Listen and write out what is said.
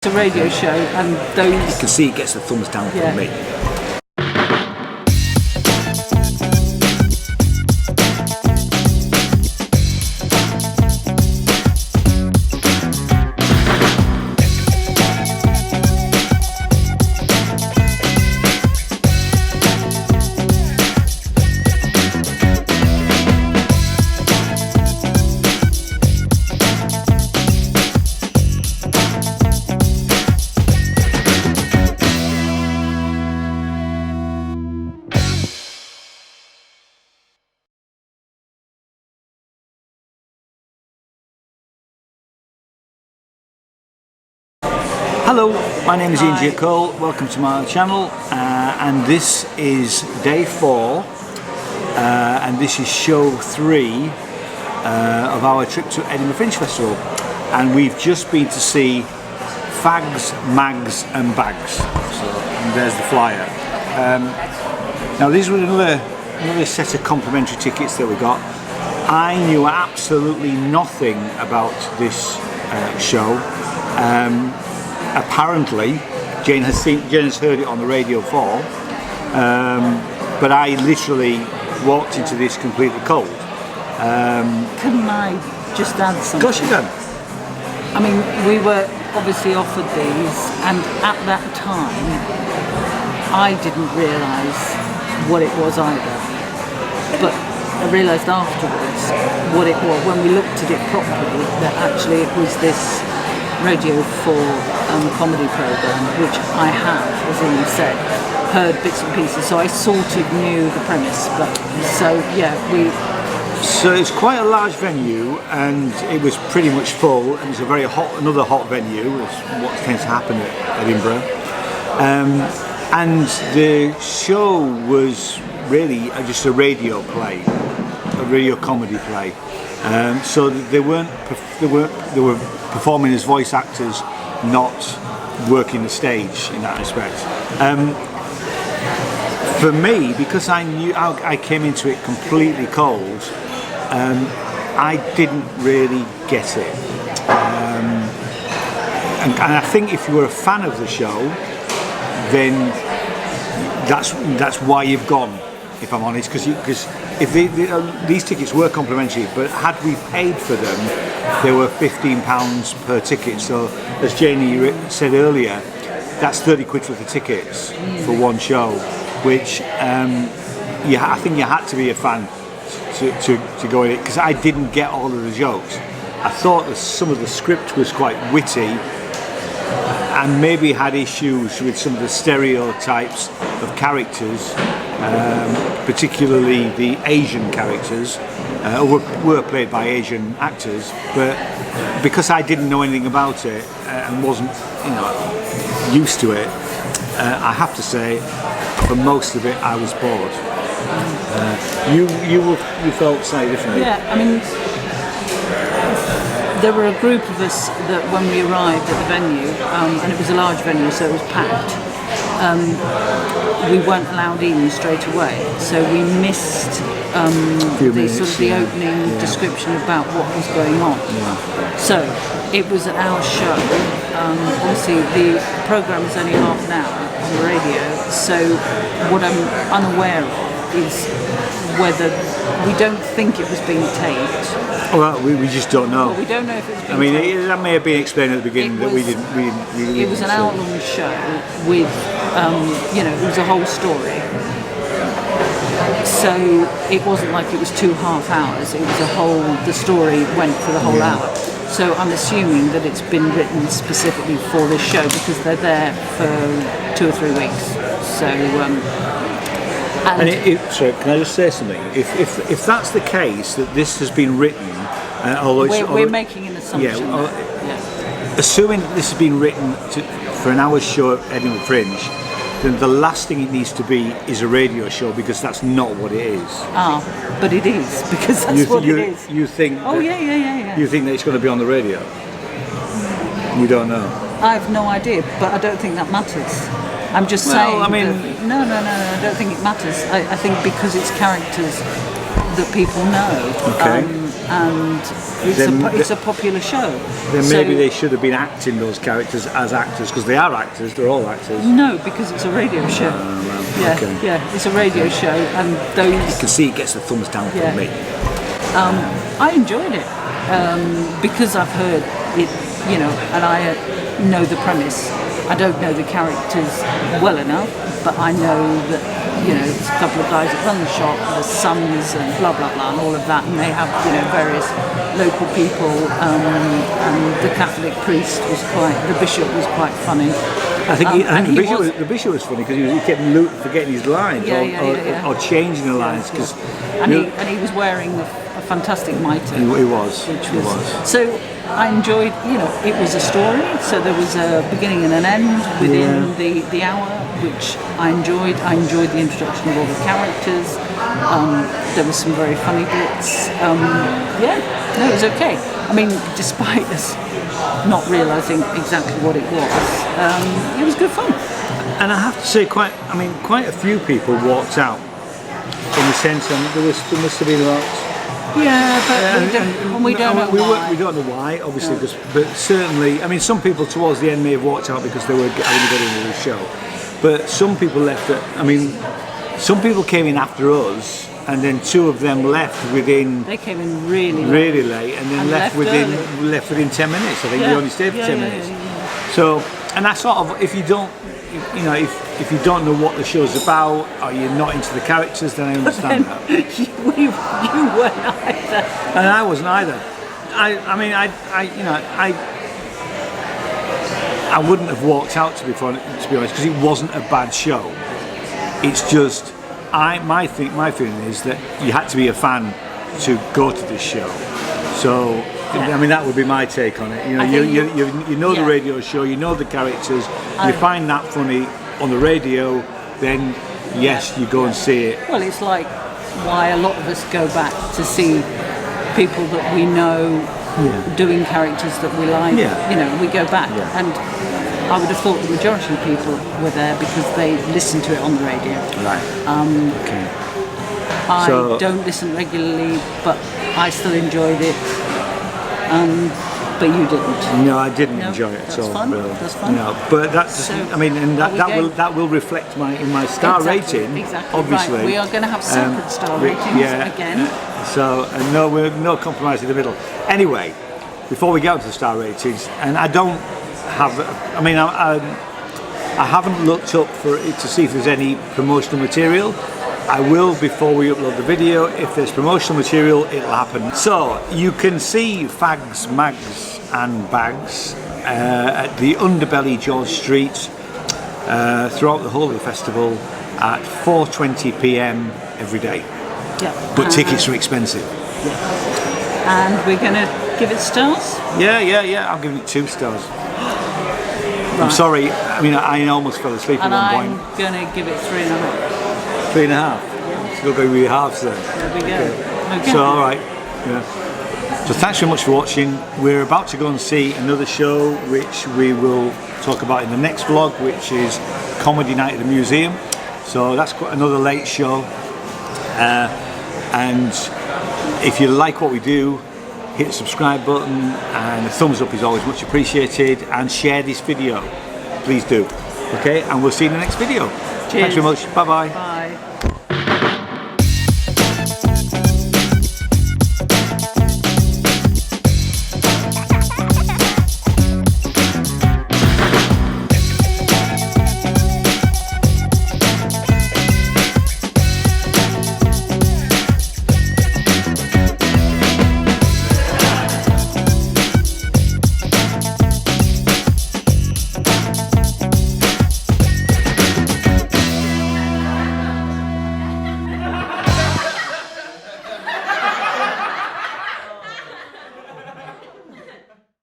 a radio show, and those... You can see it gets the thumbs down from me. Hello, my name is Ian G. Cole, welcome to my channel, and this is day 4 and this is show 3 of our trip to Edinburgh Fringe Festival, and we've just been to see Fags, Mags and Bags, and there's the flyer. Now these were another set of complimentary tickets that we got. I knew absolutely nothing about this show. Apparently, Jane has heard it on the radio before, but I literally walked into this completely cold. Can I just add something? Of course you can. I mean, we were obviously offered these, and at that time, I didn't realise what it was either. But I realised afterwards what it was when we looked at it properly, that actually it was this Radio 4 comedy programme, which I have, as Ian said, heard bits and pieces, so I sort of knew the premise. But so yeah, So it's quite a large venue, and it was pretty much full, and it's a very another hot venue, is what tends to happen at Edinburgh. And the show was really just a radio play, a radio comedy play. So they were performing as voice actors, not working the stage in that respect. For me, because I came into it completely cold, I didn't really get it. And I think if you were a fan of the show, then that's why you've gone, if I'm honest, because if these tickets were complimentary, but had we paid for them, they were £15 per ticket. So, as Janie said earlier, that's 30 quid for the tickets for one show, which I think you had to be a fan to go in it, because I didn't get all of the jokes. I thought that some of the script was quite witty, and maybe had issues with some of the stereotypes of characters, particularly the Asian characters, were played by Asian actors, but because I didn't know anything about it and wasn't, used to it, I have to say, for most of it, I was bored. You felt slightly differently. Yeah, I mean, there were a group of us that when we arrived at the venue, and it was a large venue, so it was packed. We weren't allowed in straight away, so we missed the opening description about what was going on. Yeah. So it was an hour show. Obviously, the programme is only half an hour on the radio, so what I'm unaware of is whether we don't think it was being taped. Well, we just don't know. Well, we don't know if it was being taped. That may have been explained at the beginning that we didn't. It was an hour-long show with, it was a whole story. So it wasn't like it was 2 half hours. It was the story went for the whole hour. So I'm assuming that it's been written specifically for this show, because they're there for 2 or 3 weeks. So. Sorry, can I just say something? If that's the case, that this has been written, we're making an assumption. Assuming that this has been written for an hour's show at Edinburgh Fringe, then the last thing it needs to be is a radio show, because that's not what it is. But it is, because that's what it is. You think? Oh yeah. You think that it's going to be on the radio? We don't know. I have no idea, but I don't think that matters. I'm just saying. I mean, no. I don't think it matters. I think because it's characters that people know. Okay. and it's a popular show. Then maybe they should have been acting those characters as actors, because they are actors. They're all actors. No, because it's a radio show. Well, okay. Yeah, it's a radio show, and those. You can see it gets the thumbs down from me. I enjoyed it because I've heard it, and I know the premise. I don't know the characters well enough, but I know that, there's a couple of guys that run the shop, the sons and blah, blah, blah, and all of that, and they have, various local people, and the Catholic priest the bishop was quite funny. I think the bishop was funny because he kept forgetting his lines or changing the lines. And he was wearing a fantastic mitre. He was. So I enjoyed, it was a story, so there was a beginning and an end within the hour, which I enjoyed. I enjoyed the introduction of all the characters. There were some very funny bits. It was okay. I mean, despite us not realising exactly what it was good fun. And I have to say, quite a few people walked out. In the sense, there must have been lots. Yeah, but we don't know why. We don't know why, obviously, but certainly, some people towards the end may have walked out because they were having to get into the show. But some people left some people came in after us, and then two of them left within. They came in really late, and then left within 10 minutes. I think they only stayed for 10 minutes. Yeah. So, and that's sort of, if you don't, if you don't know what the show's about, or you're not into the characters, then I understand that. You weren't either. And I wasn't either. I wouldn't have walked out to be honest, because it wasn't a bad show. It's just my feeling is that you had to be a fan to go to this show. So that would be my take on it. You know the radio show, you know the characters, you find that funny on the radio, then yes, you go and see it. Well, it's like why a lot of us go back to see people that we know doing characters that we like. We go back, and I would have thought the majority of people were there because they listened to it on the radio. Right. I don't listen regularly, but I still enjoyed it. But you didn't. No, I didn't enjoy it at all. That's fun. No, but that's. That will reflect in my star rating. Exactly. Obviously, right. We are going to have separate star ratings again. So we're no compromise in the middle. Anyway, before we get on to the star ratings, and I don't have. I haven't looked up for it to see if there's any promotional material. I will before we upload the video. If there's promotional material, it'll happen. So you can see Fags, Mags and Bags at the Underbelly George Street throughout the whole of the festival at 4:20 p.m. every day. Yeah. But tickets are expensive. Yeah. And we're going to give it stars? Yeah. I'm giving it 2 stars. Right. I'm sorry. I almost fell asleep at one point. I'm going to give it 3.5. 3.5. Yeah. Still going to be halves then. There we go. Okay. So all right. Yeah. So thanks very much for watching. We're about to go and see another show, which we will talk about in the next vlog, which is Comedy Night at the Museum. So that's quite another late show. And if you like what we do, hit the subscribe button, and a thumbs up is always much appreciated, and share this video. Please do. Okay, and we'll see you in the next video. Cheers. Thanks very much. Bye-bye. Bye.